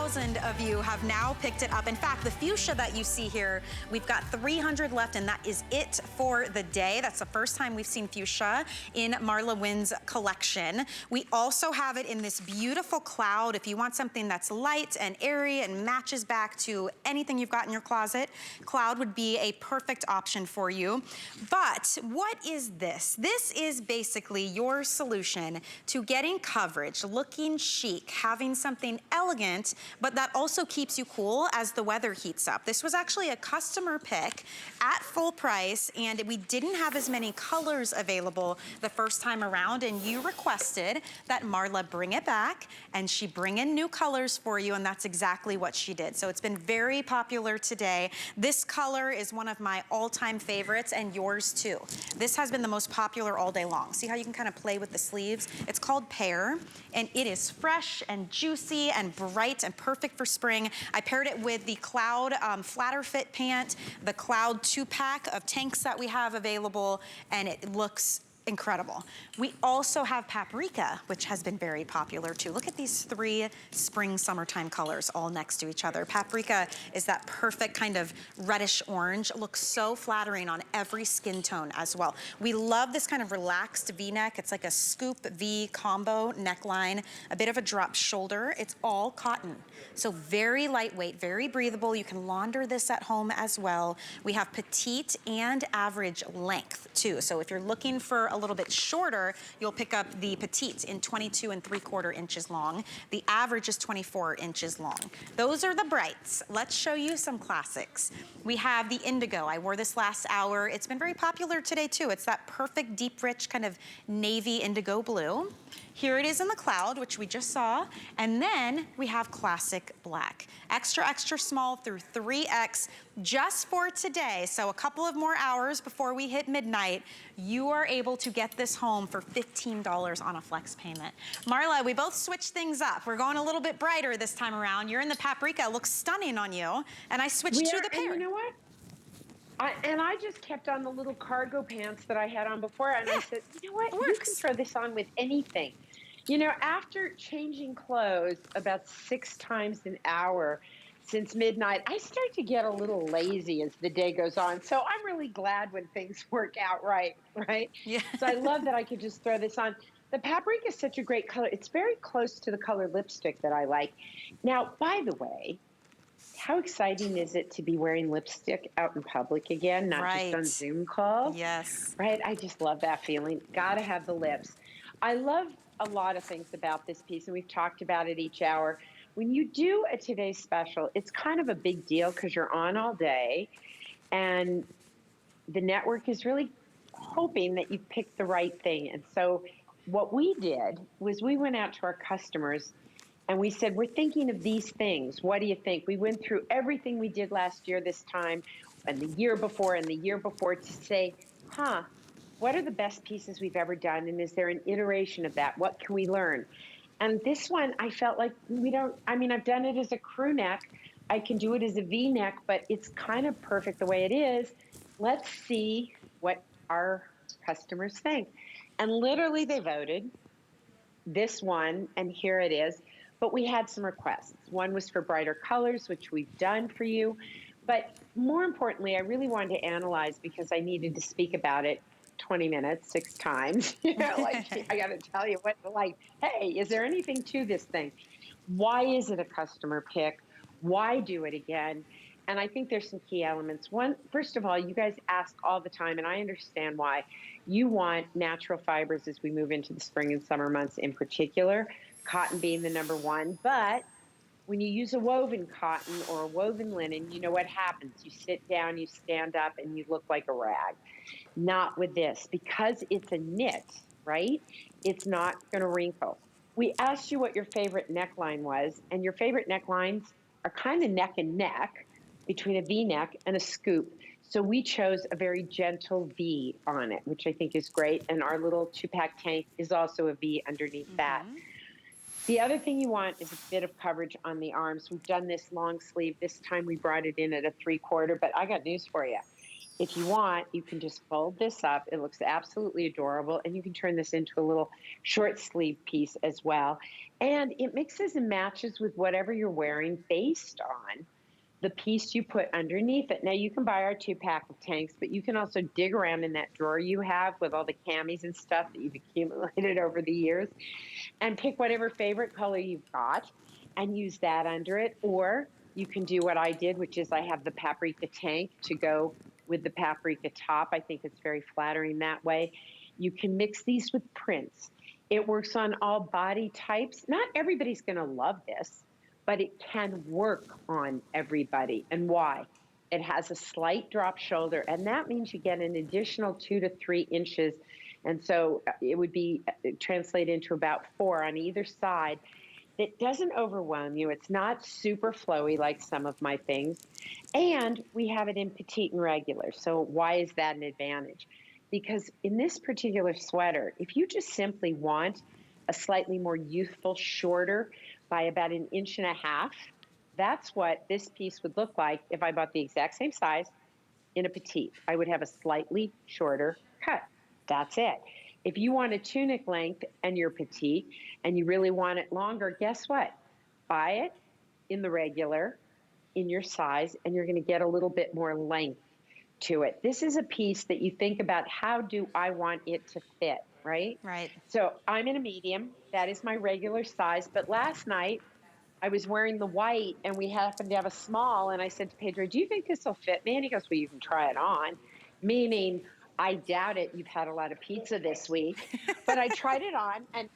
3,000 of you have now picked it up. In fact, the fuchsia that you see here, we've got 300 left, and that is it for the day. That's the first time we've seen fuchsia in Marla Wynn's collection. We also have it in this beautiful cloud. If you want something that's light and airy and matches back to anything you've got in your closet, cloud would be a perfect option for you. But what is this? This is basically your solution to getting coverage, looking chic, having something elegant, but that also keeps you cool as the weather heats up. This was actually a customer pick at full price, and we didn't have as many colors available the first time around, and you requested that Marla bring it back, and she bring in new colors for you, and that's exactly what she did. So it's been very popular today. This color is one of my all-time favorites, and yours too. This has been the most popular all day long. See how you can kind of play with the sleeves? It's called Pear, and it is fresh and juicy and bright and perfect for spring. I paired it with the Cloud flatter fit pant, the Cloud 2-pack of tanks that we have available, and it looks incredible. We also have Paprika, which has been very popular too. Look at these 3 spring summertime colors all next to each other. Paprika is that perfect kind of reddish orange. It looks so flattering on every skin tone as well. We love this kind of relaxed V-neck. It's like a scoop V combo neckline, a bit of a drop shoulder. It's all cotton. So very lightweight, very breathable. You can launder this at home as well. We have petite and average length too. So if you're looking for a little bit shorter, you'll pick up the petite in 22 3/4 inches long. The average is 24 inches long. Those are the brights. Let's show you some classics. We have the indigo. I wore this last hour. It's been very popular today too. It's that perfect deep rich kind of navy indigo blue. Here it is in the cloud, which we just saw. And then we have classic black. Extra, extra small through 3X just for today. So a couple of more hours before we hit midnight, you are able to get this home for $15 on a flex payment. Marla, we both switched things up. We're going a little bit brighter this time around. You're in the Paprika. It looks stunning on you. And I switched to the Pear. And you know what? I just kept on the little cargo pants that I had on before, and I said, you know what? You can throw this on with anything. You know, after changing clothes about 6 times an hour since midnight, I start to get a little lazy as the day goes on. So I'm really glad when things work out right? Yeah. So I love that I could just throw this on. The Paprika is such a great color. It's very close to the color lipstick that I like. Now, by the way, how exciting is it to be wearing lipstick out in public again, not just on Zoom calls? Yes. Right? I just love that feeling. Gotta have the lips. I love a lot of things about this piece, and we've talked about it each hour. When you do a Today's Special, it's kind of a big deal because you're on all day, and the network is really hoping that you pick the right thing. And so what we did was we went out to our customers and we said, we're thinking of these things. What do you think? We went through everything we did last year this time, and the year before, to say, what are the best pieces we've ever done? And is there an iteration of that? What can we learn? And this one, I felt like I've done it as a crew neck. I can do it as a V-neck, but it's kind of perfect the way it is. Let's see what our customers think. And literally they voted this one, and here it is. But we had some requests. One was for brighter colors, which we've done for you. But more importantly, I really wanted to analyze because I needed to speak about it 20 minutes, 6 times. I got to tell you hey, is there anything to this thing? Why is it a customer pick? Why do it again? And I think there's some key elements. One, first of all, you guys ask all the time, and I understand why. You want natural fibers as we move into the spring and summer months in particular, cotton being the #1. But when you use a woven cotton or a woven linen, you know what happens. You sit down, you stand up, and you look like a rag. Not with this. Because it's a knit, right? It's not going to wrinkle. We asked you what your favorite neckline was, and your favorite necklines are kind of neck and neck between a V-neck and a scoop. So we chose a very gentle V on it, which I think is great. And our little 2-pack tank is also a V underneath that. The other thing you want is a bit of coverage on the arms. We've done this long sleeve. This time we brought it in at a 3/4, but I got news for you. If you want, you can just fold this up. It looks absolutely adorable. And you can turn this into a little short sleeve piece as well. And it mixes and matches with whatever you're wearing based on the piece you put underneath it. Now, you can buy our 2-pack of tanks, but you can also dig around in that drawer you have with all the camis and stuff that you've accumulated over the years and pick whatever favorite color you've got and use that under it. Or you can do what I did, which is I have the paprika tank to go with the paprika top. I think it's very flattering that way. You can mix these with prints. It works on all body types. Not everybody's going to love this, but it can work on everybody. And why? It has a slight drop shoulder, and that means you get an additional 2 to 3 inches. And so it would be translated into about 4 on either side. It doesn't overwhelm you. It's not super flowy like some of my things. And we have it in petite and regular. So why is that an advantage? Because in this particular sweater, if you just simply want a slightly more youthful, shorter by about 1.5 inches, that's what this piece would look like if I bought the exact same size in a petite. I would have a slightly shorter cut. That's it. If you want a tunic length and you're petite and you really want it longer, guess what? Buy it in the regular, in your size, and you're going to get a little bit more length to it. This is a piece that you think about, how do I want it to fit, right? Right. So I'm in a medium. That is my regular size. But last night, I was wearing the white, and we happened to have a small, and I said to Pedro, do you think this will fit me? And he goes, well, you can try it on, meaning I doubt it. You've had a lot of pizza this week. But I tried it on, and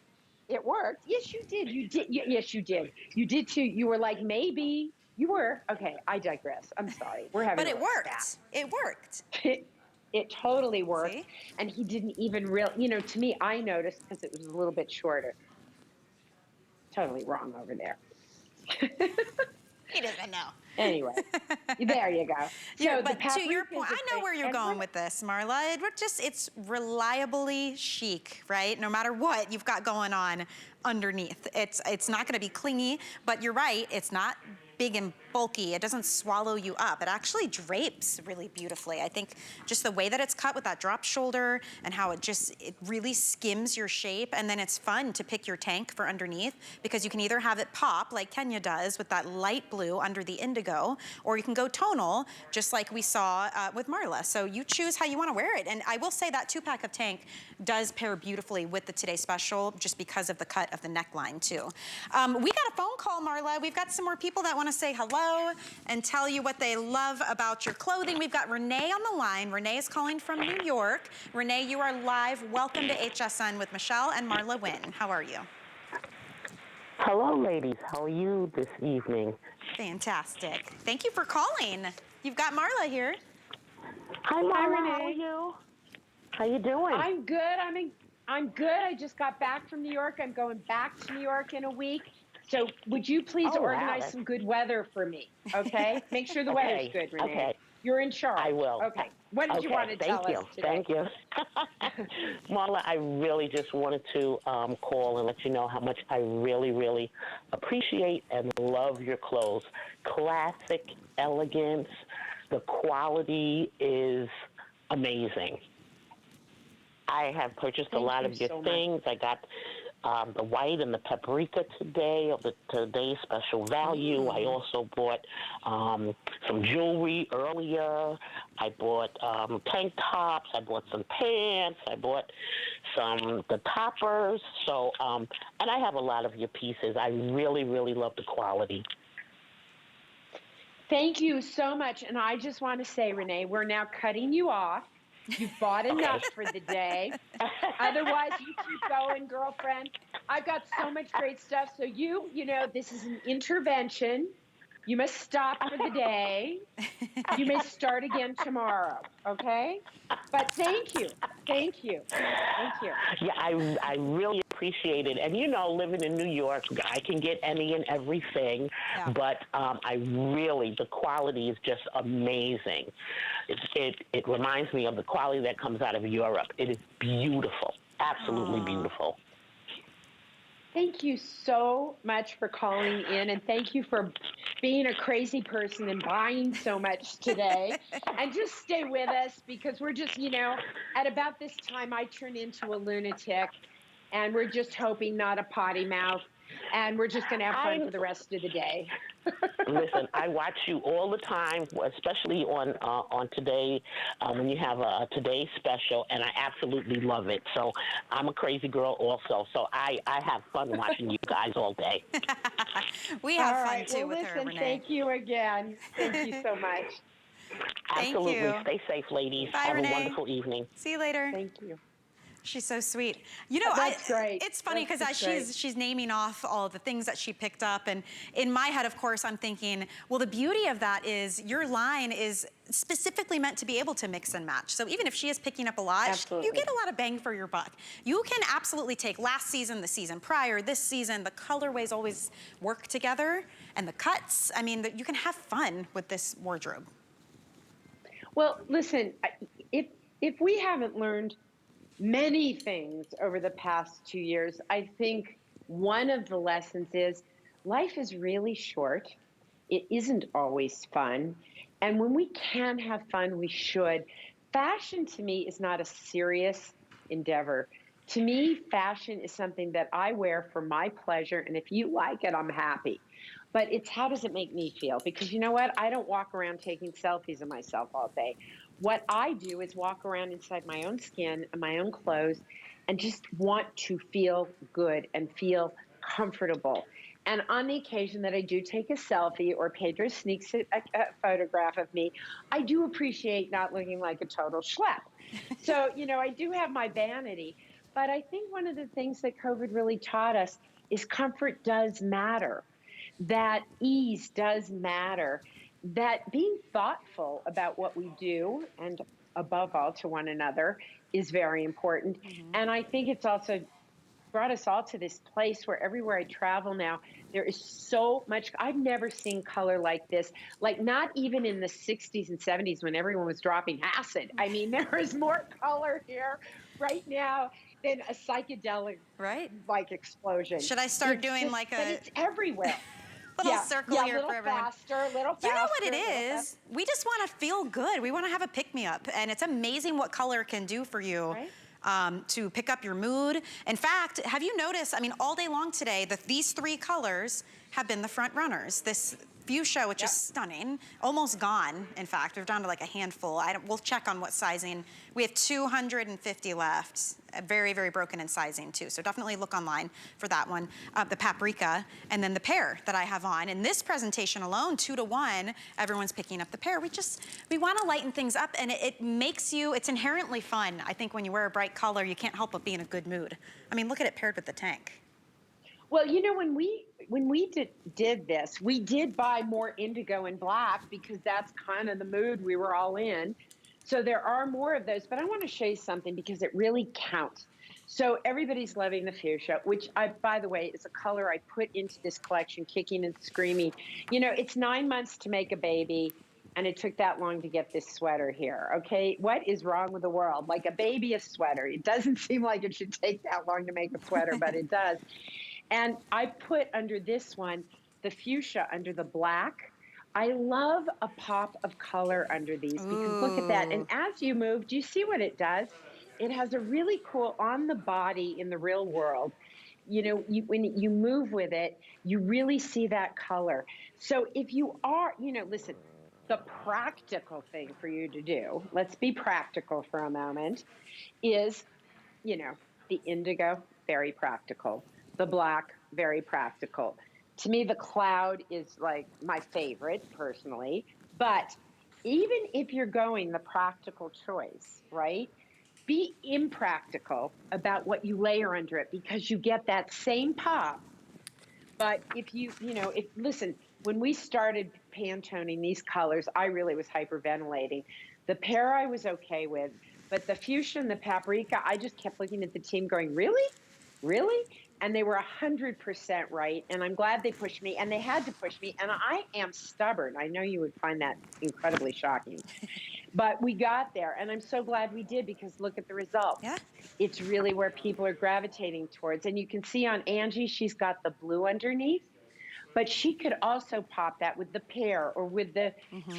it worked. Yes, you did. You did. Yes, you did. You did too. You were like, maybe. You were. Okay, I digress. I'm sorry. We're having But it a worked. It worked. It totally worked. See? And he didn't even to me, I noticed because it was a little bit shorter. Totally wrong over there. He doesn't know. Anyway, there you go. Yeah, So but to your point, I know where you're going with this, Marla. It's reliably chic, right? No matter what you've got going on underneath. It's not going to be clingy, but you're right. It's not big and bulky. It doesn't swallow you up. It actually drapes really beautifully. I think just the way that it's cut with that drop shoulder and how it really skims your shape, and then it's fun to pick your tank for underneath because you can either have it pop like Kenya does with that light blue under the indigo, or you can go tonal just like we saw with Marla. So you choose how you want to wear it. And I will say that 2-pack of tank does pair beautifully with the Today Special just because of the cut of the neckline too. We got a phone call, Marla. We've got some more people that want to say hello and tell you what they love about your clothing. We've got Renee on the line. Renee is calling from New York. Renee, you are live. Welcome to HSN with Michelle and Marla Wynne. How are you? Hello, ladies. How are you this evening? Fantastic. Thank you for calling. You've got Marla here. Hi, Marla. Hi, Renee. How are you? How you doing? I'm good. I'm good. I just got back from New York. I'm going back to New York in a week. So would you please organize some good weather for me, okay? Make sure the weather's good, Renee. Okay. You're in charge. I will. Okay. What did you want to tell us today? Thank you. Marla, I really just wanted to call and let you know how much I really, really appreciate and love your clothes. Classic elegance. The quality is amazing. I have purchased a lot of your things. I got the white and the paprika today of the today's special value. I also bought some jewelry earlier. I bought tank tops. I bought some pants. I bought the toppers. So, and I have a lot of your pieces. I really, really love the quality. Thank you so much. And I just want to say, Renee, we're now cutting you off. You've bought enough for the day. Otherwise, you keep going, girlfriend. I've got so much great stuff. So you know, this is an intervention. You must stop for the day. You may start again tomorrow, okay? But thank you. Thank you. Thank you. Yeah, I really appreciate it. And, you know, living in New York, I can get any and everything. Yeah. But the quality is just amazing. It reminds me of the quality that comes out of Europe. It is beautiful, absolutely beautiful. Thank you so much for calling in, and thank you for being a crazy person and buying so much today. And just stay with us because we're just, at about this time, I turn into a lunatic and we're just hoping not a potty mouth. And we're just going to have fun for the rest of the day. Listen, I watch you all the time, especially on Today, when you have a Today special, and I absolutely love it. So I'm a crazy girl also. So I have fun watching you guys all day. We have all fun right. too Well, with listen, her, Renee. Thank you again. Thank you so much. Absolutely. Thank you. Stay safe, ladies. Bye, Have Renee. a wonderful evening. See you later. Thank you. She's so sweet. That's great. It's funny because as she's naming off all of the things that she picked up, and in my head, of course, I'm thinking, well, the beauty of that is your line is specifically meant to be able to mix and match. So even if she is picking up a lot, Absolutely. you get a lot of bang for your buck. You can absolutely take last season, the season prior, this season, the colorways always work together, and the cuts. I mean, you can have fun with this wardrobe. Well, listen, if we haven't learned many things over the past 2 years, I think one of the lessons is life is really short. It isn't always fun. And when we can have fun, we should. Fashion to me is not a serious endeavor. To me, fashion is something that I wear for my pleasure. And if you like it, I'm happy. But it's how does it make me feel? Because you know what? I don't walk around taking selfies of myself all day. What I do is walk around inside my own skin and my own clothes and just want to feel good and feel comfortable. And on the occasion that I do take a selfie or Pedro sneaks a photograph of me, I do appreciate not looking like a total schlep. So, I do have my vanity. But I think one of the things that COVID really taught us is comfort does matter, that ease does matter, that being thoughtful about what we do and above all to one another is very important. And I think it's also brought us all to this place where everywhere I travel now, there is so much. I've never seen color like this, like not even in the 60s and 70s when everyone was dropping acid. I mean, there is more color here right now than a psychedelic like explosion. Should I start doing like but it's everywhere. little circle here little for everyone? Faster, little faster. You know what it is? We just want to feel good. We want to have a pick-me-up, and it's amazing what color can do for you. Right? To pick up your mood. In fact, have you noticed, I mean, all day long today, these three colors have been the front runners. This fuchsia, which is stunning, almost gone, in fact. We're down to like a handful. We'll check on what sizing. We have 250 left. Very, very broken in sizing, too. So definitely look online for that one. The paprika, and then the pear that I have on. In this presentation alone, 2-to-1, everyone's picking up the pear. We want to lighten things up, and it makes you, it's inherently fun. I think when you wear a bright color, you can't help but be in a good mood. I mean, look at it paired with the tank. Well, when we did this, we did buy more indigo and black because that's kind of the mood we were all in. So there are more of those, but I want to show you something because it really counts. So everybody's loving the fuchsia, which by the way, is a color I put into this collection, kicking and screaming. It's 9 months to make a baby, and it took that long to get this sweater here, okay? What is wrong with the world? Like a baby, a sweater. It doesn't seem like it should take that long to make a sweater, but it does. And I put under this one, the fuchsia under the black. I love a pop of color under these because look at that. And as you move, do you see what it does? It has a really cool on the body in the real world. When you move with it, you really see that color. So if you are, listen, the practical thing for you to do, let's be practical for a moment, is, the indigo, very practical. The black, very practical. To me, the cloud is like my favorite personally. But even if you're going the practical choice, right? Be impractical about what you layer under it because you get that same pop. But listen, when we started Pantoning these colors, I really was hyperventilating. The pear I was okay with, but the fuchsia and the paprika, I just kept looking at the team going, really? Really? And they were 100% right. And I'm glad they pushed me, and they had to push me. And I am stubborn. I know you would find that incredibly shocking. But we got there, and I'm so glad we did because look at the result. Yeah. It's really where people are gravitating towards. And you can see on Angie, she's got the blue underneath. But she could also pop that with the pear or with the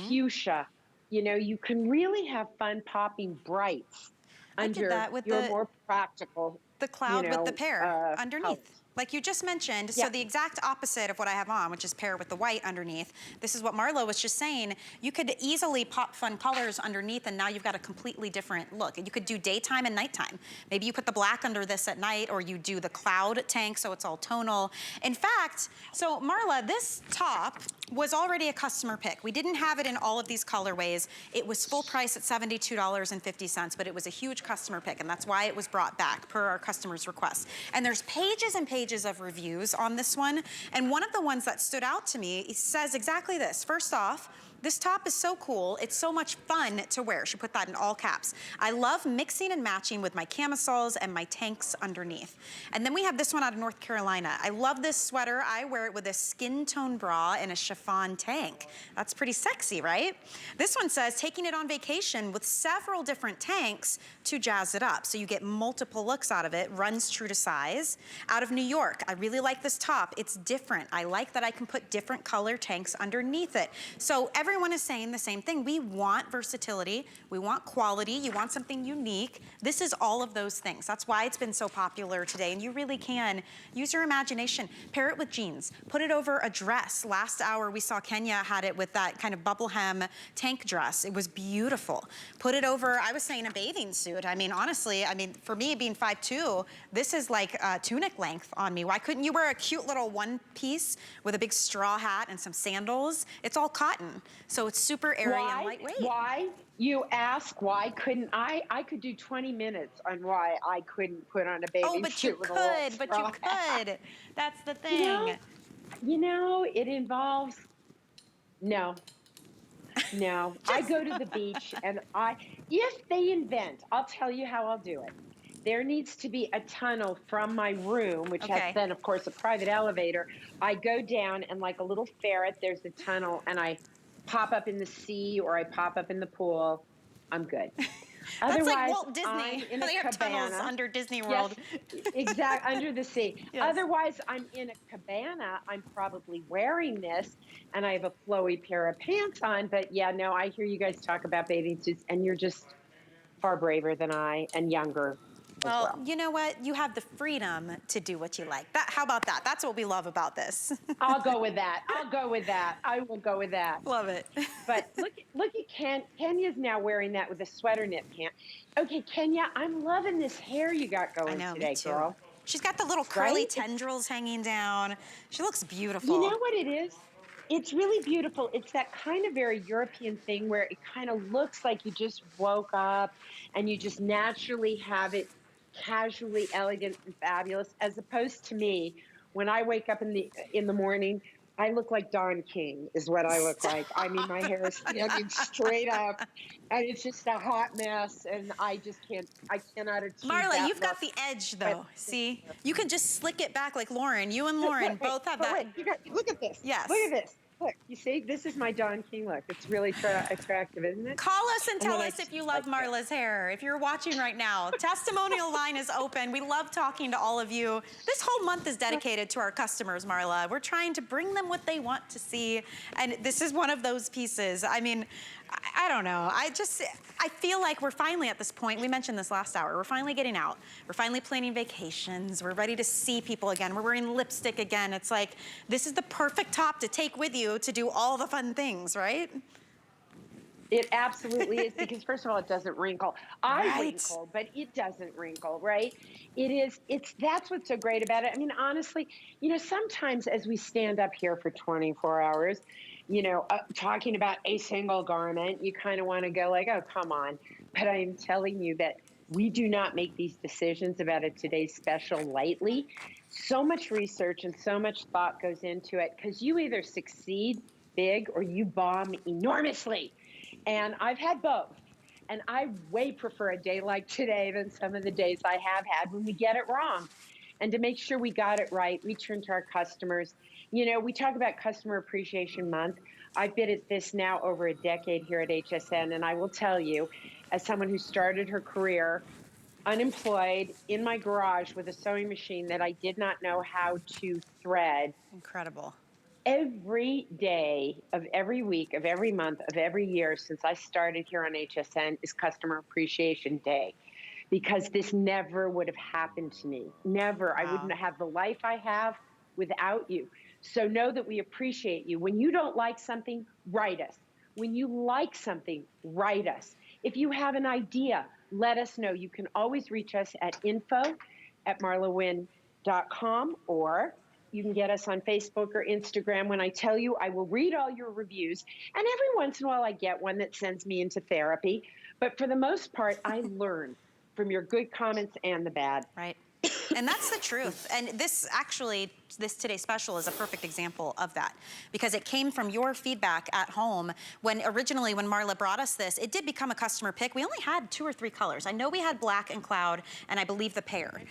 fuchsia. You know, you can really have fun popping brights I did under that with your more practical, the cloud with the pear underneath. colors. Like you just mentioned, so Yeah. the exact opposite of what I have on, which is pear with the white underneath. This is what Marla was just saying. You could easily pop fun colors underneath and now you've got a completely different look. You could do daytime and nighttime. Maybe you put the black under this at night, or you do the cloud tank so it's all tonal. In fact, so Marla, this top was already a customer pick. We didn't have it in all of these colorways. It was full price at $72.50, but it was a huge customer pick, and that's why it was brought back per our customer's request. And there's pages and pages of reviews on this one, and one of the ones that stood out to me, it says exactly this. First off, this top is so cool. It's so much fun to wear. She put that in all caps. I love mixing and matching with my camisoles and my tanks underneath. And then we have this one out of North Carolina. I love this sweater. I wear it with a skin tone bra and a chiffon tank. That's pretty sexy, right? This one says, taking it on vacation with several different tanks to jazz it up. So you get multiple looks out of it, runs true to size. Out of New York, I really like this top. It's different. I like that I can put different color tanks underneath it. So everyone is saying the same thing. We want versatility. We want quality. You want something unique. This is all of those things. That's why it's been so popular today. And you really can use your imagination. Pair it with jeans. Put it over a dress. Last hour, we saw Kenya had it with that kind of bubble hem tank dress. It was beautiful. Put it over, I was saying, a bathing suit. I mean, honestly, for me being 5'2", this is like tunic length on me. Why couldn't you wear a cute little one piece with a big straw hat and some sandals? It's all cotton. So it's super airy and lightweight. Why? You ask why couldn't I? I could do 20 minutes on why I couldn't put on a bathing suit. But you could. That's the thing. You know, it involves, no. I go to the beach and if they invent, I'll tell you how I'll do it. There needs to be a tunnel from my room, which has then, of course, a private elevator. I go down and like a little ferret, there's a tunnel, and I pop up in the sea or I pop up in the pool. I'm good. That's Otherwise, like Walt Disney. I'm in a they have cabana. tunnels under Disney World. Yes, exactly, under the sea. Yes. Otherwise, I'm in a cabana. I'm probably wearing this, and I have a flowy pair of pants on. But yeah, no, I hear you guys talk about bathing suits, and you're just far braver than I and younger. Well, you know what? You have the freedom to do what you like. How about that? That's what we love about this. I'll go with that. I will go with that. Love it. But look at Kenya's now wearing that with a sweater knit pant. Okay, Kenya, I'm loving this hair you got going today, girl. She's got the little curly tendrils hanging down. She looks beautiful. You know what it is? It's really beautiful. It's that kind of very European thing where it kind of looks like you just woke up and you just naturally have it casually elegant and fabulous, as opposed to me when I wake up in the morning. I look like Don King is what I look like. I mean, my hair is standing straight up and it's just a hot mess, and I cannot achieve Marla, that you've got the edge though. See, you can just slick it back like Lauren. You and Lauren both have that. Look at this. Yes. Look at this. Look, you see, this is my Don King look. It's really attractive, isn't it? Call us and tell us if you love Marla's hair. If you're watching right now, testimonial line is open. We love talking to all of you. This whole month is dedicated to our customers, Marla. We're trying to bring them what they want to see, and this is one of those pieces. I mean, I don't know. I feel like we're finally at this point. We mentioned this last hour. We're finally getting out. We're finally planning vacations. We're ready to see people again. We're wearing lipstick again. It's like, this is the perfect top to take with you to do all the fun things, right? It absolutely is, because first of all, it doesn't wrinkle. I wrinkle, but it doesn't wrinkle, right? That's what's so great about it. I mean, honestly, you know, sometimes as we stand up here for 24 hours, you know, talking about a single garment, you kind of want to go like, oh, come on. But I'm telling you that we do not make these decisions about a today's special lightly. So much research and so much thought goes into it, because you either succeed big or you bomb enormously. And I've had both. And I way prefer a day like today than some of the days I have had when we get it wrong. And to make sure we got it right, we turn to our customers. You know, we talk about Customer Appreciation Month. I've been at this now over a decade here at HSN, and I will tell you, as someone who started her career unemployed in my garage with a sewing machine that I did not know how to thread. Incredible. Every day of every week of every month of every year since I started here on HSN is Customer Appreciation Day, because this never would have happened to me. Never. I Wow. wouldn't have the life I have without you. So know that we appreciate you. When you don't like something, write us. When you like something, write us. If you have an idea, let us know. You can always reach us at info@marlawynn.com, or you can get us on Facebook or Instagram. When I tell you, I will read all your reviews. And every once in a while, I get one that sends me into therapy. But for the most part, I learn from your good comments and the bad. Right. And that's the truth. And this actually, this today's special is a perfect example of that, because it came from your feedback at home. When originally, when Marla brought us this, it did become a customer pick. We only had 2 or 3 colors. I know we had black and cloud, and I believe the pear.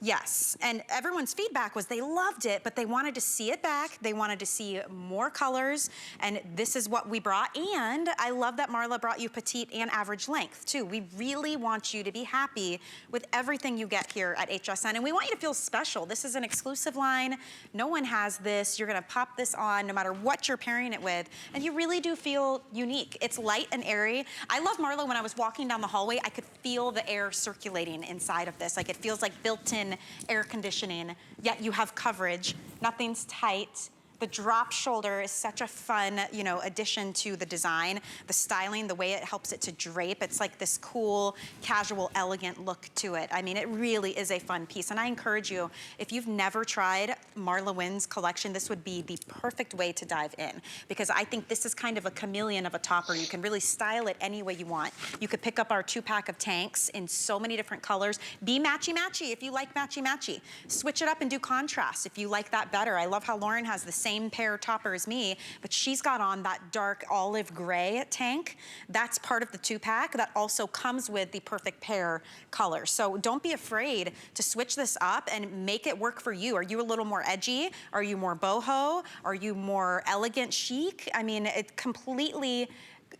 Yes, and everyone's feedback was they loved it, but they wanted to see it back. They wanted to see more colors, and this is what we brought. And I love that Marla brought you petite and average length too. We really want you to be happy with everything you get here at HSN, and we want you to feel special. This is an exclusive line. No one has this. You're gonna pop this on no matter what you're pairing it with, and you really do feel unique. It's light and airy. I love, Marla, when I was walking down the hallway, I could feel the air circulating inside of this. Like, it feels like built-in air conditioning, yet you have coverage. Nothing's tight. The drop shoulder is such a fun, you know, addition to the design. The styling, the way it helps it to drape, it's like this cool, casual, elegant look to it. I mean, it really is a fun piece. And I encourage you, if you've never tried Marla Wynn's collection, this would be the perfect way to dive in, because I think this is kind of a chameleon of a topper. You can really style it any way you want. You could pick up our 2-pack of tanks in so many different colors. Be matchy-matchy if you like matchy-matchy. Switch it up and do contrast if you like that better. I love how Lauren has the same pair topper as me, but she's got on that dark olive gray tank. That's part of the 2-pack that also comes with the perfect pair color. So don't be afraid to switch this up and make it work for you. Are you a little more edgy? Are you more boho? Are you more elegant chic? I mean, it completely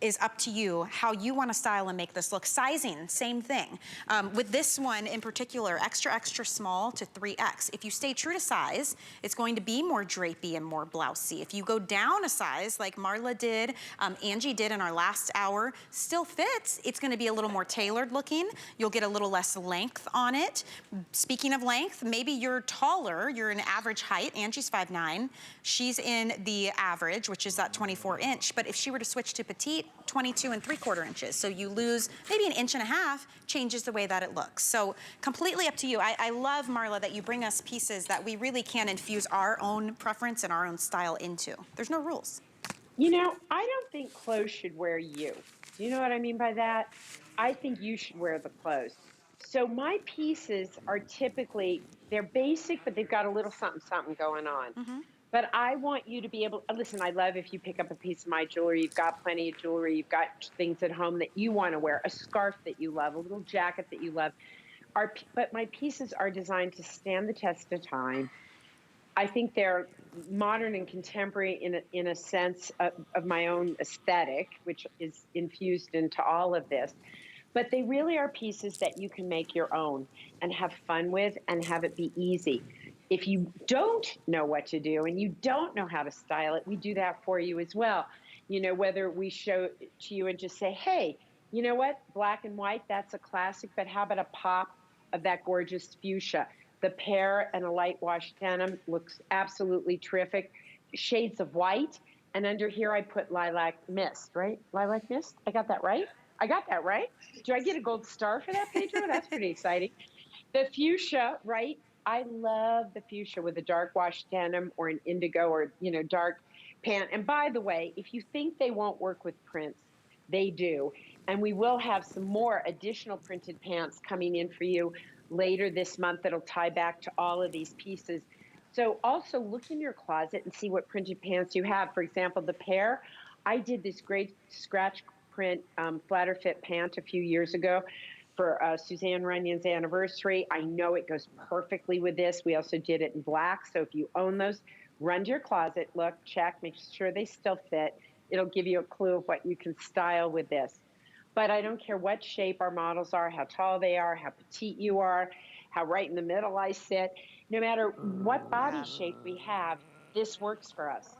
is up to you how you want to style and make this look. Sizing, same thing. With this one in particular, extra, extra small to 3X. If you stay true to size, it's going to be more drapey and more blousey. If you go down a size, like Marla did, Angie did in our last hour, still fits. It's going to be a little more tailored looking. You'll get a little less length on it. Speaking of length, maybe you're taller, you're an average height. Angie's 5'9". She's in the average, which is that 24-inch. But if she were to switch to petite, 22 3/4 inches. So you lose maybe 1.5 inches, changes the way that it looks. So completely up to you. I love, Marla, that you bring us pieces that we really can infuse our own preference and our own style into. There's no rules. You know, I don't think clothes should wear you. Do you know what I mean by that? I think you should wear the clothes. So my pieces are typically, they're basic, but they've got a little something, something going on. Mm-hmm. But I want you to be able, listen, I love if you pick up a piece of my jewelry, you've got plenty of jewelry, you've got things at home that you want to wear, a scarf that you love, a little jacket that you love. But my pieces are designed to stand the test of time. I think they're modern and contemporary in a sense of my own aesthetic, which is infused into all of this. But they really are pieces that you can make your own and have fun with and have it be easy. If you don't know what to do and you don't know how to style it, we do that for you as well. You know, whether we show it to you and just say, hey, you know what, black and white, that's a classic, but how about a pop of that gorgeous fuchsia? The pear and a light wash denim looks absolutely terrific. Shades of white, and under here I put lilac mist, right? Lilac mist, I got that right? I got that right? Do I get a gold star for that, Pedro? That's pretty exciting. The fuchsia, right? I love the fuchsia with a dark wash denim or an indigo or, you know, dark pant. And by the way, if you think they won't work with prints, they do. And we will have some more additional printed pants coming in for you later this month that'll tie back to all of these pieces. So also look in your closet and see what printed pants you have. For example, the pear, I did this great scratch print flatter fit pant a few years ago for Suzanne Runyon's anniversary. I know it goes perfectly with this. We also did it in black. So if you own those, run to your closet, look, check, make sure they still fit. It'll give you a clue of what you can style with this. But I don't care what shape our models are, how tall they are, how petite you are, how right in the middle I sit. No matter what body shape we have, this works for us.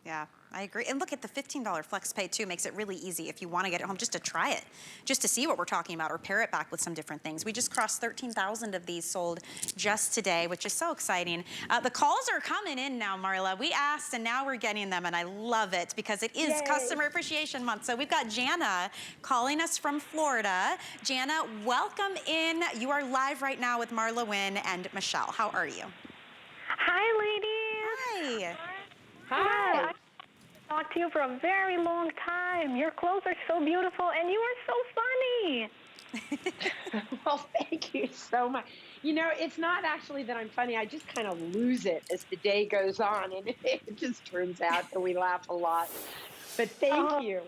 Yeah, I agree. And look at the $15 flex pay too, makes it really easy if you want to get it home just to try it, just to see what we're talking about or pair it back with some different things. We just crossed 13,000 of these sold just today, which is so exciting. The calls are coming in now, Marla. We asked and now we're getting them, and I love it because it is Customer Appreciation Month. So we've got Jana calling us from Florida. Jana, welcome in. You are live right now with Marla Wynne and Michelle. How are you? Hi, ladies. Hi. Hi. I've talked to you for a very long time. Your clothes are so beautiful, and you are so funny. Well, thank you so much. You know, it's not actually that I'm funny. I just kind of lose it as the day goes on, and it just turns out that we laugh a lot. But thank you.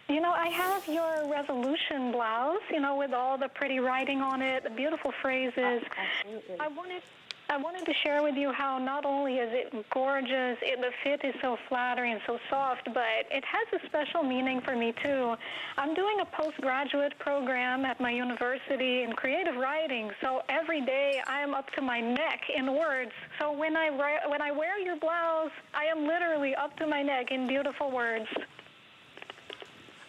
You know, I have your resolution blouse, you know, with all the pretty writing on it, the beautiful phrases. Absolutely. I wanted to share with you how not only is it gorgeous, the fit is so flattering and so soft, but it has a special meaning for me too. I'm doing a postgraduate program at my university in creative writing, so every day I am up to my neck in words. So when I wear your blouse, I am literally up to my neck in beautiful words.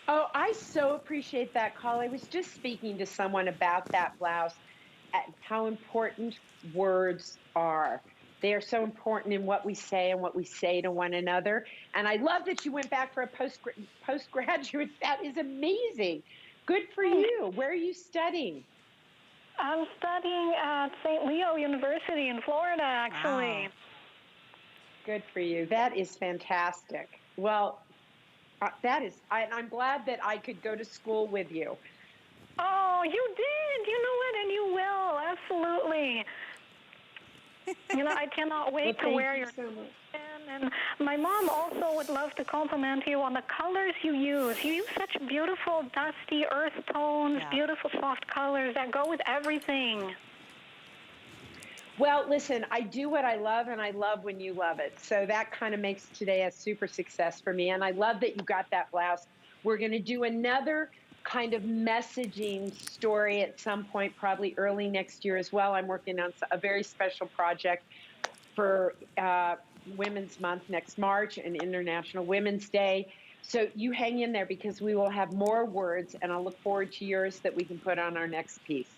Oh, I so appreciate that call. I was just speaking to someone about that blouse and how important words are. They are so important in what we say and what we say to one another. And I love that you went back for a postgraduate. That is amazing. Good for you. Where are you studying? I'm studying at St. Leo University in Florida, actually. Wow. Good for you. That is fantastic. Well, I'm glad that I could go to school with you. Oh, you did. You know what? And you will. Absolutely. You know, I cannot wait to wear your so much. And my mom also would love to compliment you on the colors you use. You use such beautiful dusty earth tones, beautiful soft colors that go with everything. Well, listen, I do what I love, and I love when you love it. So that kind of makes today a super success for me. And I love that you got that blouse. We're going to do another kind of messaging story at some point, probably early next year as well. I'm working on a very special project for Women's Month next March and International Women's Day. So you hang in there because we will have more words, and I'll look forward to yours that we can put on our next piece.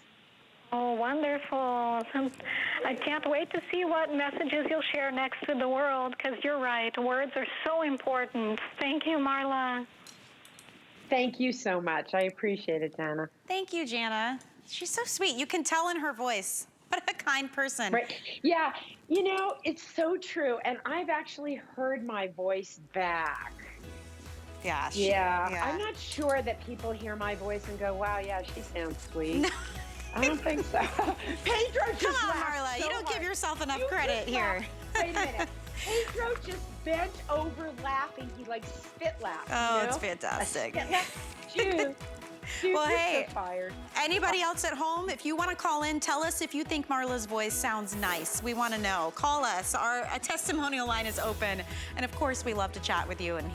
Oh, wonderful. I can't wait to see what messages you'll share next with the world, because you're right. Words are so important. Thank you, Marla. Thank you so much. I appreciate it, Dana. Thank you, Jana. She's so sweet. You can tell in her voice. What a kind person. Right. Yeah. You know, it's so true. And I've actually heard my voice back. Yeah. I'm not sure that people hear my voice and go, wow, yeah, she sounds sweet. No. I don't think so. Pedro just Come on, laughed Marla. so You don't hard. give yourself enough You credit just here. laughed. Wait a minute. Pedro just bent over laughing. He like spit laughed. Oh, you know? it's fantastic. Dude, Well, hey, so fired. Anybody else at home, if you want to call in, tell us if you think Marla's voice sounds nice. We want to know. Call us. Our testimonial line is open. And of course, we love to chat with you and